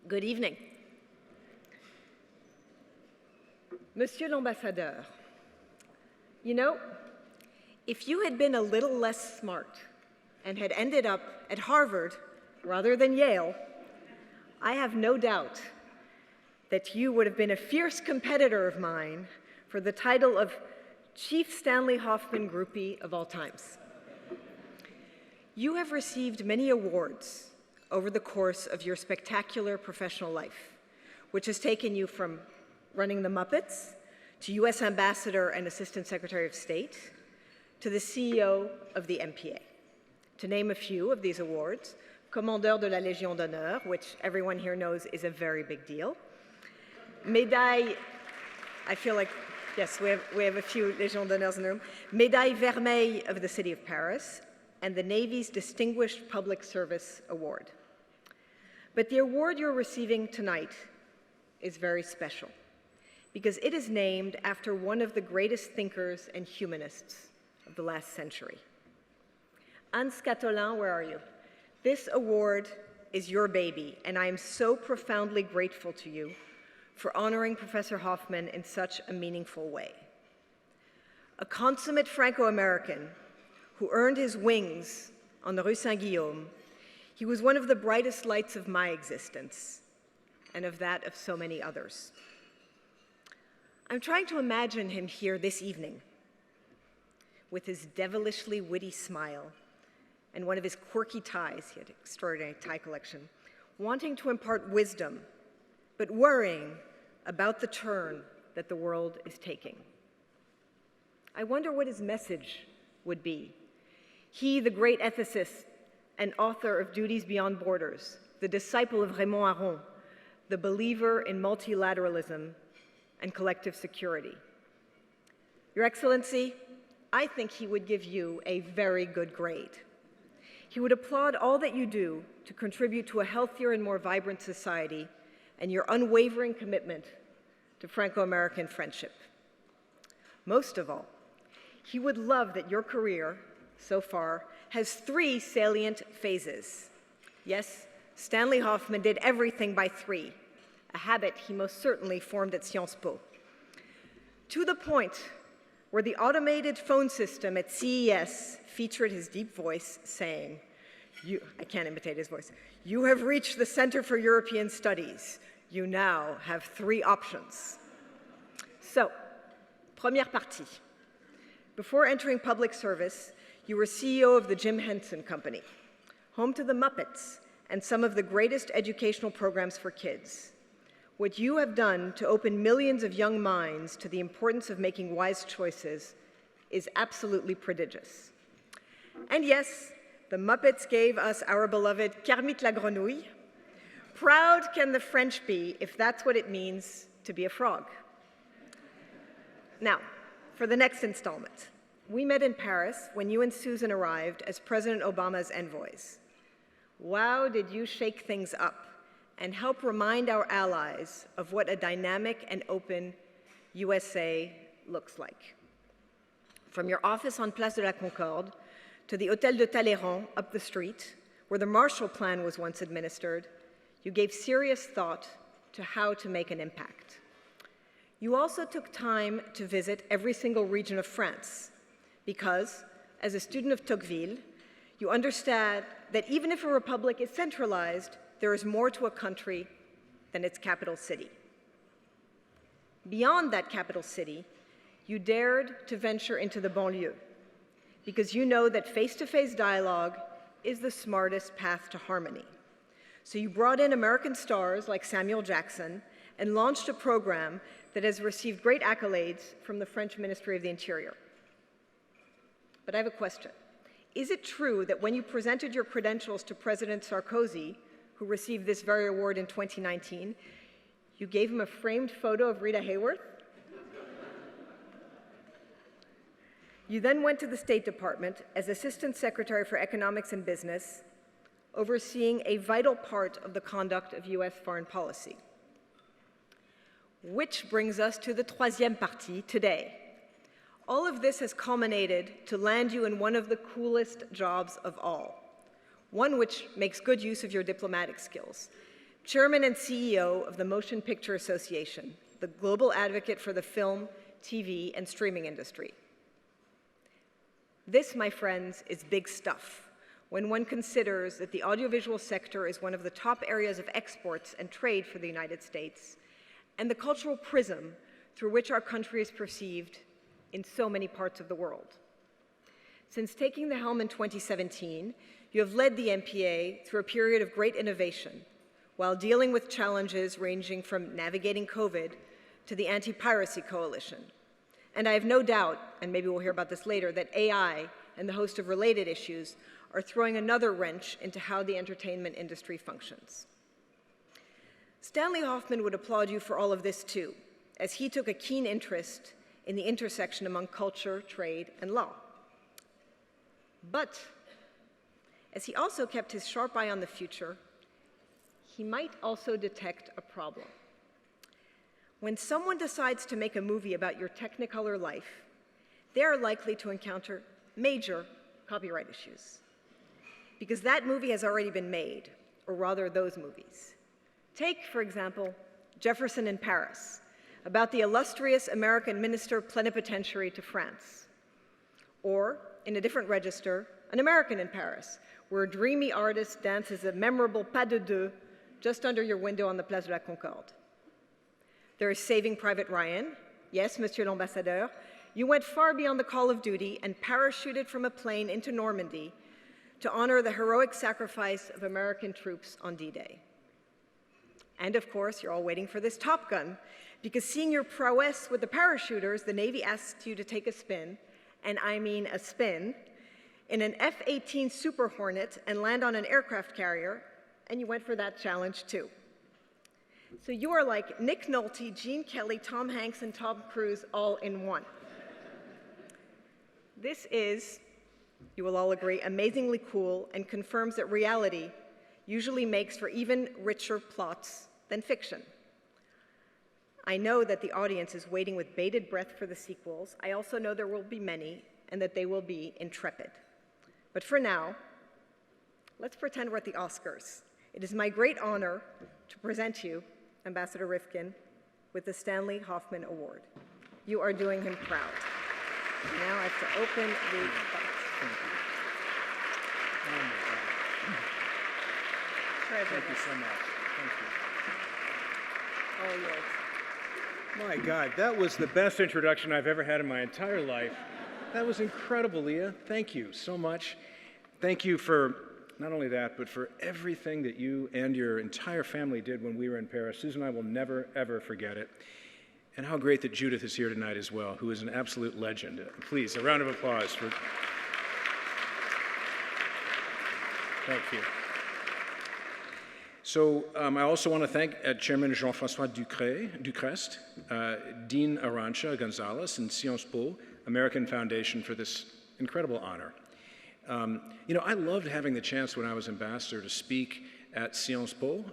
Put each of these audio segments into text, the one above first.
Good evening. Monsieur l'Ambassadeur, you know, if you had been a little less smart and had ended up at Harvard rather than Yale, I have no doubt that you would have been a fierce competitor of mine for the title of Chief Stanley Hoffmann groupie of all times. You have received many awards over the course of your spectacular professional life, which has taken you from running the Muppets to US Ambassador and Assistant Secretary of State to the CEO of the MPA. To name a few of these awards, Commandeur de la Légion d'honneur, which everyone here knows is a very big deal. Médaille, I feel like, yes, we have a few Légion d'honneurs in the room. Médaille Vermeille of the City of Paris, and the Navy's Distinguished Public Service Award. But the award you're receiving tonight is very special because it is named after one of the greatest thinkers and humanists of the last century. Anne Scatolin, where are you? This award is your baby, and I am so profoundly grateful to you for honoring Professor Hoffmann in such a meaningful way. A consummate Franco-American who earned his wings on the Rue Saint-Guillaume, he was one of the brightest lights of my existence and of that of so many others. I'm trying to imagine him here this evening with his devilishly witty smile and one of his quirky ties, he had an extraordinary tie collection, wanting to impart wisdom, but worrying about the turn that the world is taking. I wonder what his message would be. He, the great ethicist and author of Duties Beyond Borders, the disciple of Raymond Aron, the believer in multilateralism and collective security. Your Excellency, I think he would give you a very good grade. He would applaud all that you do to contribute to a healthier and more vibrant society and your unwavering commitment to Franco-American friendship. Most of all, he would love that your career, so far, has 3 salient phases. Yes, Stanley Hoffmann did everything by 3, a habit he most certainly formed at Sciences Po. To the point where the automated phone system at CES featured his deep voice saying, I can't imitate his voice, "You have reached the Center for European Studies. You now have 3 options." So, première partie. Before entering public service, you were CEO of the Jim Henson Company, home to the Muppets and some of the greatest educational programs for kids. What you have done to open millions of young minds to the importance of making wise choices is absolutely prodigious. And yes, the Muppets gave us our beloved Kermit la Grenouille. Proud can the French be if that's what it means to be a frog. Now, for the next installment. We met in Paris when you and Susan arrived as President Obama's envoys. Wow, did you shake things up and help remind our allies of what a dynamic and open USA looks like. From your office on Place de la Concorde to the Hôtel de Talleyrand up the street, where the Marshall Plan was once administered, you gave serious thought to how to make an impact. You also took time to visit every single region of France, because, as a student of Tocqueville, you understand that even if a republic is centralized, there is more to a country than its capital city. Beyond that capital city, you dared to venture into the banlieue, because you know that face-to-face dialogue is the smartest path to harmony. So you brought in American stars like Samuel Jackson and launched a program that has received great accolades from the French Ministry of the Interior. But I have a question. Is it true that when you presented your credentials to President Sarkozy, who received this very award in 2019, you gave him a framed photo of Rita Hayworth? You then went to the State Department as Assistant Secretary for Economics and Business, overseeing a vital part of the conduct of US foreign policy. Which brings us to the troisième partie today. All of this has culminated to land you in one of the coolest jobs of all, one which makes good use of your diplomatic skills, Chairman and CEO of the Motion Picture Association, the global advocate for the film, TV, and streaming industry. This, my friends, is big stuff when one considers that the audiovisual sector is one of the top areas of exports and trade for the United States, and the cultural prism through which our country is perceived in so many parts of the world. Since taking the helm in 2017, you have led the MPA through a period of great innovation while dealing with challenges ranging from navigating COVID to the Anti-Piracy Coalition. And I have no doubt, and maybe we'll hear about this later, that AI and the host of related issues are throwing another wrench into how the entertainment industry functions. Stanley Hoffmann would applaud you for all of this too, as he took a keen interest in the intersection among culture, trade, and law. But as he also kept his sharp eye on the future, he might also detect a problem. When someone decides to make a movie about your Technicolor life, they are likely to encounter major copyright issues, because that movie has already been made, or rather those movies. Take, for example, Jefferson in Paris, about the illustrious American minister plenipotentiary to France. Or, in a different register, An American in Paris, where a dreamy artist dances a memorable pas de deux just under your window on the Place de la Concorde. There is Saving Private Ryan. Yes, Monsieur l'Ambassadeur, you went far beyond the call of duty and parachuted from a plane into Normandy to honor the heroic sacrifice of American troops on D-Day. And of course, you're all waiting for this Top Gun, because seeing your prowess with the parachuters, the Navy asked you to take a spin, and I mean a spin, in an F-18 Super Hornet and land on an aircraft carrier, and you went for that challenge too. So you are like Nick Nolte, Gene Kelly, Tom Hanks, and Tom Cruise all in one. This is, you will all agree, amazingly cool and confirms that reality usually makes for even richer plots than fiction. I know that the audience is waiting with bated breath for the sequels. I also know there will be many and that they will be intrepid. But for now, let's pretend we're at the Oscars. It is my great honor to present you, Ambassador Rivkin, with the Stanley Hoffmann Award. You are doing him proud. Now I have to open the box. Thank you so much. Thank you. All yours. My God, that was the best introduction I've ever had in my entire life. That was incredible, Leah. Thank you so much. Thank you for not only that, but for everything that you and your entire family did when we were in Paris. Susan and I will never, ever forget it. And how great that Judith is here tonight as well, who is an absolute legend. Please, a round of applause for... Thank you. So I also want to thank Chairman Jean-François Ducrest, Dean Arantxa Gonzalez, and Sciences Po American Foundation for this incredible honor. You know, I loved having the chance when I was ambassador to speak at Sciences Po.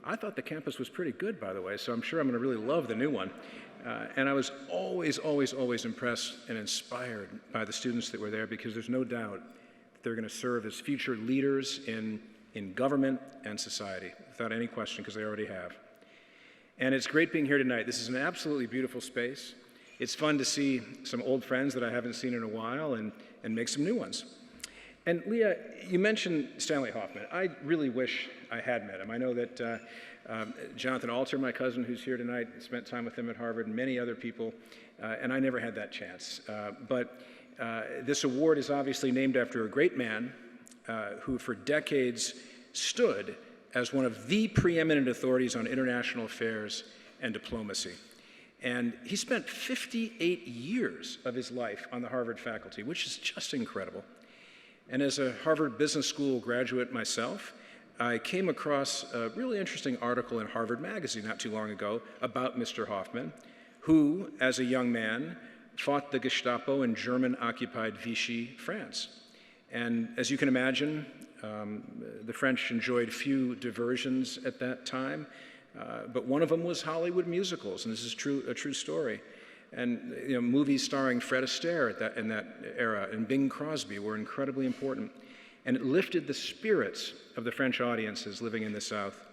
I thought the campus was pretty good, by the way, so I'm sure I'm going to really love the new one. And I was always, always, always impressed and inspired by the students that were there, because there's no doubt that they're going to serve as future leaders in government and society, without any question, because they already have. And it's great being here tonight. This is an absolutely beautiful space. It's fun to see some old friends that I haven't seen in a while and make some new ones. And Leah, you mentioned Stanley Hoffmann. I really wish I had met him. I know that Jonathan Alter, my cousin who's here tonight, spent time with him at Harvard, and many other people, and I never had that chance. But this award is obviously named after a great man who for decades stood as one of the preeminent authorities on international affairs and diplomacy. And he spent 58 years of his life on the Harvard faculty, which is just incredible. And as a Harvard Business School graduate myself, I came across a really interesting article in Harvard Magazine not too long ago about Mr. Hoffmann, who, as a young man, fought the Gestapo in German-occupied Vichy France. And as you can imagine, the French enjoyed few diversions at that time, but one of them was Hollywood musicals, and this is a true story. And movies starring Fred Astaire in that era and Bing Crosby were incredibly important. And it lifted the spirits of the French audiences living in the South.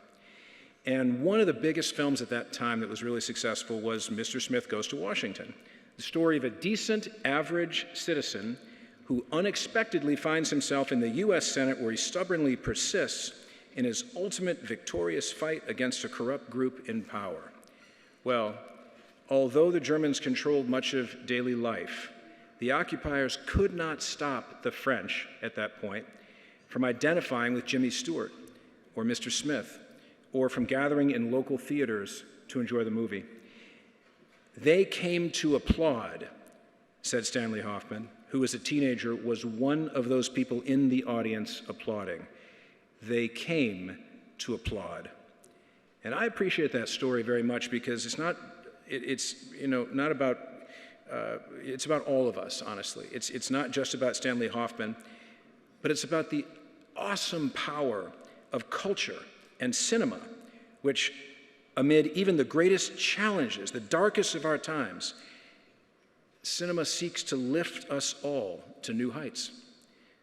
And one of the biggest films at that time that was really successful was Mr. Smith Goes to Washington, the story of a decent, average citizen who unexpectedly finds himself in the US Senate, where he stubbornly persists in his ultimate victorious fight against a corrupt group in power. Well, although the Germans controlled much of daily life, the occupiers could not stop the French at that point from identifying with Jimmy Stewart or Mr. Smith, or from gathering in local theaters to enjoy the movie. They came to applaud, said Stanley Hoffmann, who as a teenager was one of those people in the audience applauding. They came to applaud. And I appreciate that story very much, because it's not about, it's about all of us, honestly. It's not just about Stanley Hoffmann, but it's about the awesome power of culture and cinema, which amid even the greatest challenges, the darkest of our times, cinema seeks to lift us all to new heights.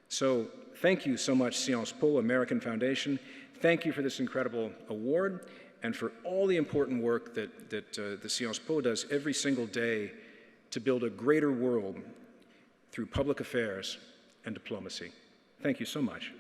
So thank you so much, Sciences Po American Foundation. Thank you for this incredible award and for all the important work that the Sciences Po does every single day to build a greater world through public affairs and diplomacy. Thank you so much.